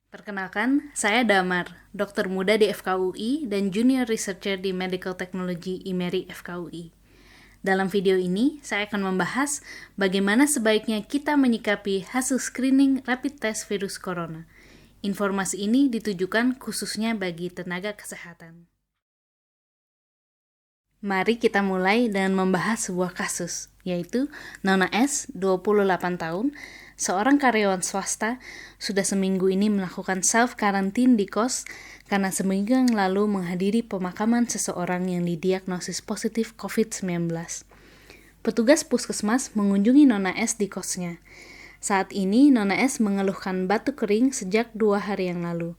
Perkenalkan, saya Damar, dokter muda di FKUI dan junior researcher di Medical Technology IMERI FKUI. Dalam video ini, saya akan membahas bagaimana sebaiknya kita menyikapi hasil screening rapid test virus corona. Informasi ini ditujukan khususnya bagi tenaga kesehatan. Mari kita mulai dengan membahas sebuah kasus, yaitu Nona S, 28 tahun, seorang karyawan swasta, sudah seminggu ini melakukan self-quarantine di kos karena seminggu yang lalu menghadiri pemakaman seseorang yang didiagnosis positif COVID-19. Petugas puskesmas mengunjungi Nona S di kosnya. Saat ini, Nona S mengeluhkan batuk kering sejak 2 hari yang lalu.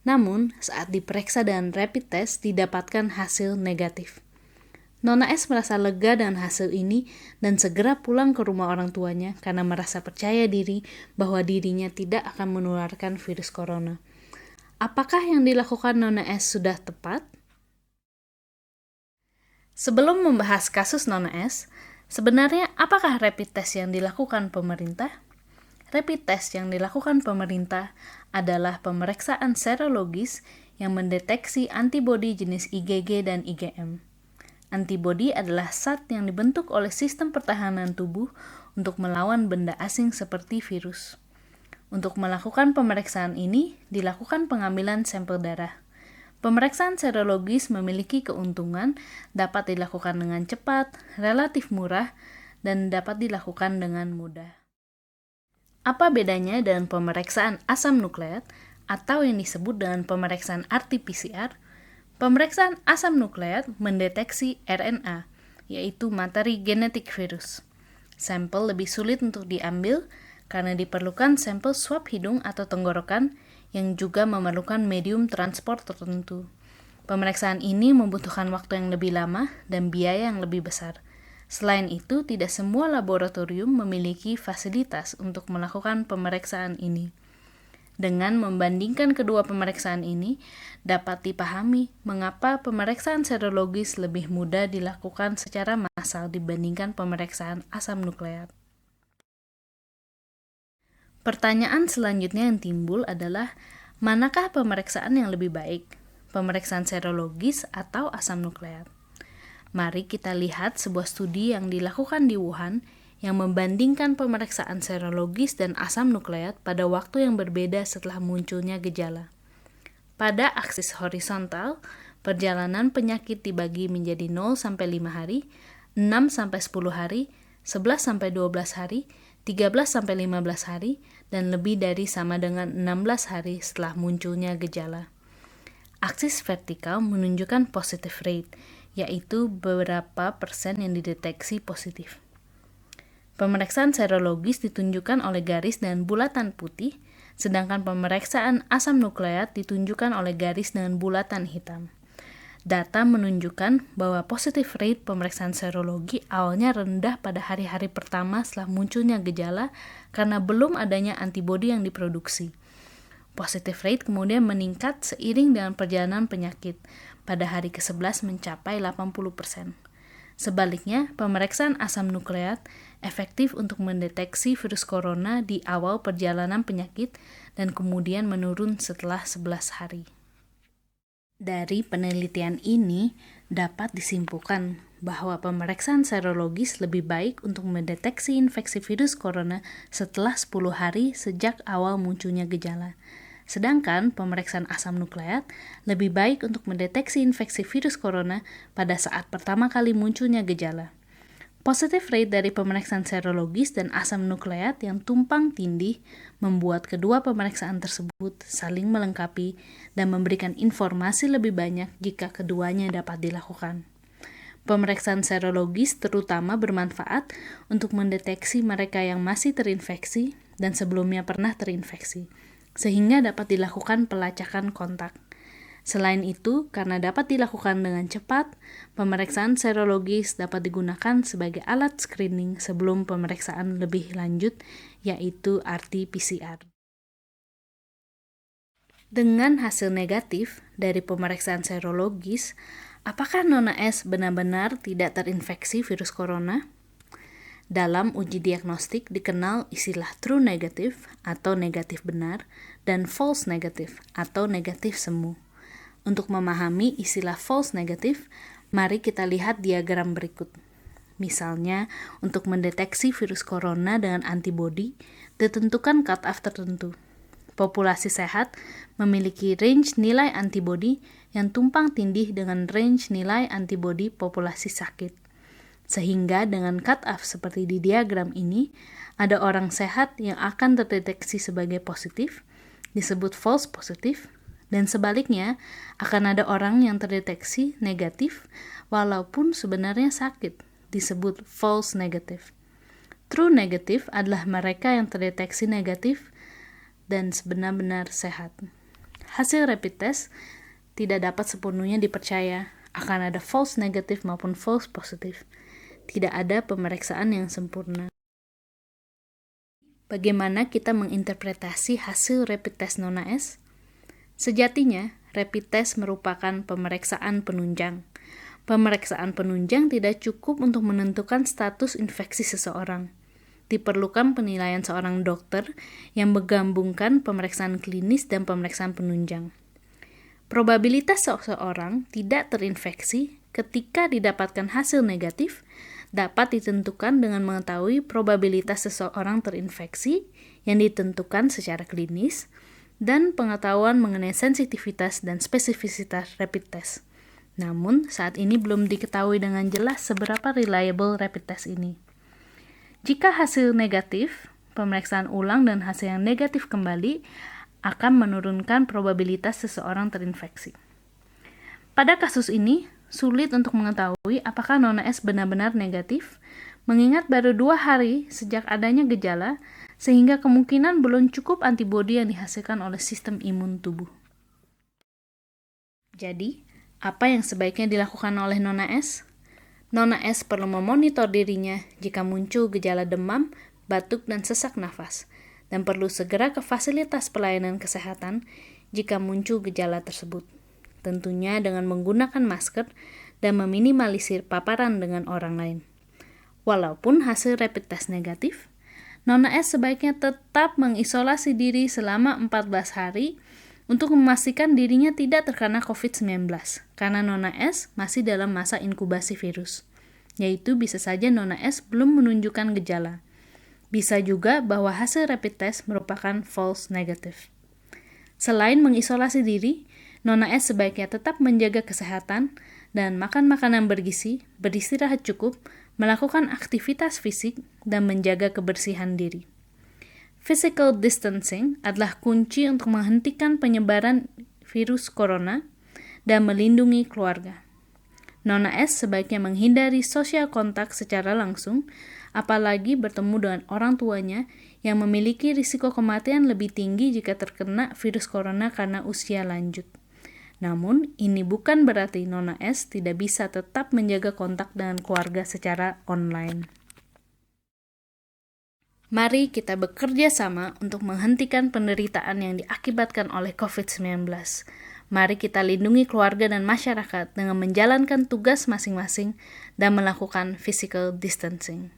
Namun, saat diperiksa dengan rapid test, didapatkan hasil negatif. Nona S merasa lega dengan hasil ini dan segera pulang ke rumah orang tuanya karena merasa percaya diri bahwa dirinya tidak akan menularkan virus corona. Apakah yang dilakukan Nona S sudah tepat? Sebelum membahas kasus Nona S, sebenarnya apakah rapid test yang dilakukan pemerintah? Rapid test yang dilakukan pemerintah adalah pemeriksaan serologis yang mendeteksi antibodi jenis IgG dan IgM. Antibodi adalah zat yang dibentuk oleh sistem pertahanan tubuh untuk melawan benda asing seperti virus. Untuk melakukan pemeriksaan ini, dilakukan pengambilan sampel darah. Pemeriksaan serologis memiliki keuntungan, dapat dilakukan dengan cepat, relatif murah, dan dapat dilakukan dengan mudah. Apa bedanya dengan pemeriksaan asam nukleat atau yang disebut dengan pemeriksaan RT-PCR? Pemeriksaan asam nukleat mendeteksi RNA, yaitu materi genetik virus. Sampel lebih sulit untuk diambil karena diperlukan sampel swab hidung atau tenggorokan yang juga memerlukan medium transport tertentu. Pemeriksaan ini membutuhkan waktu yang lebih lama dan biaya yang lebih besar. Selain itu, tidak semua laboratorium memiliki fasilitas untuk melakukan pemeriksaan ini. Dengan membandingkan kedua pemeriksaan ini, dapat dipahami mengapa pemeriksaan serologis lebih mudah dilakukan secara massal dibandingkan pemeriksaan asam nukleat. Pertanyaan selanjutnya yang timbul adalah, manakah pemeriksaan yang lebih baik? Pemeriksaan serologis atau asam nukleat? Mari kita lihat sebuah studi yang dilakukan di Wuhan yang membandingkan pemeriksaan serologis dan asam nukleat pada waktu yang berbeda setelah munculnya gejala. Pada aksis horizontal, perjalanan penyakit dibagi menjadi 0-5 hari, 6-10 hari, 11-12 hari, 13-15 hari, dan lebih dari sama dengan 16 hari setelah munculnya gejala. Aksis vertikal menunjukkan positive rate, yaitu berapa persen yang dideteksi positif. Pemeriksaan serologis ditunjukkan oleh garis dan bulatan putih, sedangkan pemeriksaan asam nukleat ditunjukkan oleh garis dengan bulatan hitam. Data menunjukkan bahwa positive rate pemeriksaan serologi awalnya rendah pada hari-hari pertama setelah munculnya gejala karena belum adanya antibodi yang diproduksi. Positive rate kemudian meningkat seiring dengan perjalanan penyakit, pada hari ke-11 mencapai 80%. Sebaliknya, pemeriksaan asam nukleat efektif untuk mendeteksi virus corona di awal perjalanan penyakit dan kemudian menurun setelah 11 hari. Dari penelitian ini, dapat disimpulkan bahwa pemeriksaan serologis lebih baik untuk mendeteksi infeksi virus corona setelah 10 hari sejak awal munculnya gejala. Sedangkan pemeriksaan asam nukleat lebih baik untuk mendeteksi infeksi virus corona pada saat pertama kali munculnya gejala. Positive rate dari pemeriksaan serologis dan asam nukleat yang tumpang tindih membuat kedua pemeriksaan tersebut saling melengkapi dan memberikan informasi lebih banyak jika keduanya dapat dilakukan. Pemeriksaan serologis terutama bermanfaat untuk mendeteksi mereka yang masih terinfeksi dan sebelumnya pernah terinfeksi, sehingga dapat dilakukan pelacakan kontak. Selain itu, karena dapat dilakukan dengan cepat, pemeriksaan serologis dapat digunakan sebagai alat screening sebelum pemeriksaan lebih lanjut, yaitu RT-PCR. Dengan hasil negatif dari pemeriksaan serologis, apakah Nona S benar-benar tidak terinfeksi virus corona? Dalam uji diagnostik dikenal istilah true negative atau negatif benar dan false negative atau negatif semu. Untuk memahami istilah false negative, mari kita lihat diagram berikut. Misalnya, untuk mendeteksi virus corona dengan antibodi, ditentukan cut-off tertentu. Populasi sehat memiliki range nilai antibodi yang tumpang tindih dengan range nilai antibodi populasi sakit. Sehingga dengan cut-off seperti di diagram ini, ada orang sehat yang akan terdeteksi sebagai positif, disebut false positif, dan sebaliknya akan ada orang yang terdeteksi negatif walaupun sebenarnya sakit, disebut false negative. True negative adalah mereka yang terdeteksi negatif dan sebenar-benar sehat. Hasil rapid test tidak dapat sepenuhnya dipercaya, akan ada false negative maupun false positive. Tidak ada pemeriksaan yang sempurna. Bagaimana kita menginterpretasi hasil rapid test Nona S? Sejatinya, rapid test merupakan pemeriksaan penunjang. Pemeriksaan penunjang tidak cukup untuk menentukan status infeksi seseorang. Diperlukan penilaian seorang dokter yang menggabungkan pemeriksaan klinis dan pemeriksaan penunjang. Probabilitas seseorang tidak terinfeksi ketika didapatkan hasil negatif dapat ditentukan dengan mengetahui probabilitas seseorang terinfeksi yang ditentukan secara klinis dan pengetahuan mengenai sensitivitas dan spesifisitas rapid test. Namun, saat ini belum diketahui dengan jelas seberapa reliable rapid test ini. Jika hasil negatif, pemeriksaan ulang dan hasil yang negatif kembali akan menurunkan probabilitas seseorang terinfeksi. Pada kasus ini, sulit untuk mengetahui apakah Nona S benar-benar negatif, mengingat baru 2 hari sejak adanya gejala, sehingga kemungkinan belum cukup antibodi yang dihasilkan oleh sistem imun tubuh. Jadi, apa yang sebaiknya dilakukan oleh Nona S? Nona S perlu memonitor dirinya jika muncul gejala demam, batuk, dan sesak nafas, dan perlu segera ke fasilitas pelayanan kesehatan jika muncul gejala tersebut. Tentunya dengan menggunakan masker dan meminimalisir paparan dengan orang lain. Walaupun hasil rapid test negatif, Nona S sebaiknya tetap mengisolasi diri selama 14 hari untuk memastikan dirinya tidak terkena COVID-19, karena Nona S masih dalam masa inkubasi virus, yaitu bisa saja Nona S belum menunjukkan gejala. Bisa juga bahwa hasil rapid test merupakan false negative. Selain mengisolasi diri, Nona S sebaiknya tetap menjaga kesehatan dan makan makanan bergizi, beristirahat cukup, melakukan aktivitas fisik, dan menjaga kebersihan diri. Physical distancing adalah kunci untuk menghentikan penyebaran virus corona dan melindungi keluarga. Nona S sebaiknya menghindari sosial kontak secara langsung, apalagi bertemu dengan orang tuanya yang memiliki risiko kematian lebih tinggi jika terkena virus corona karena usia lanjut. Namun, ini bukan berarti Nona S tidak bisa tetap menjaga kontak dengan keluarga secara online. Mari kita bekerja sama untuk menghentikan penderitaan yang diakibatkan oleh COVID-19. Mari kita lindungi keluarga dan masyarakat dengan menjalankan tugas masing-masing dan melakukan physical distancing.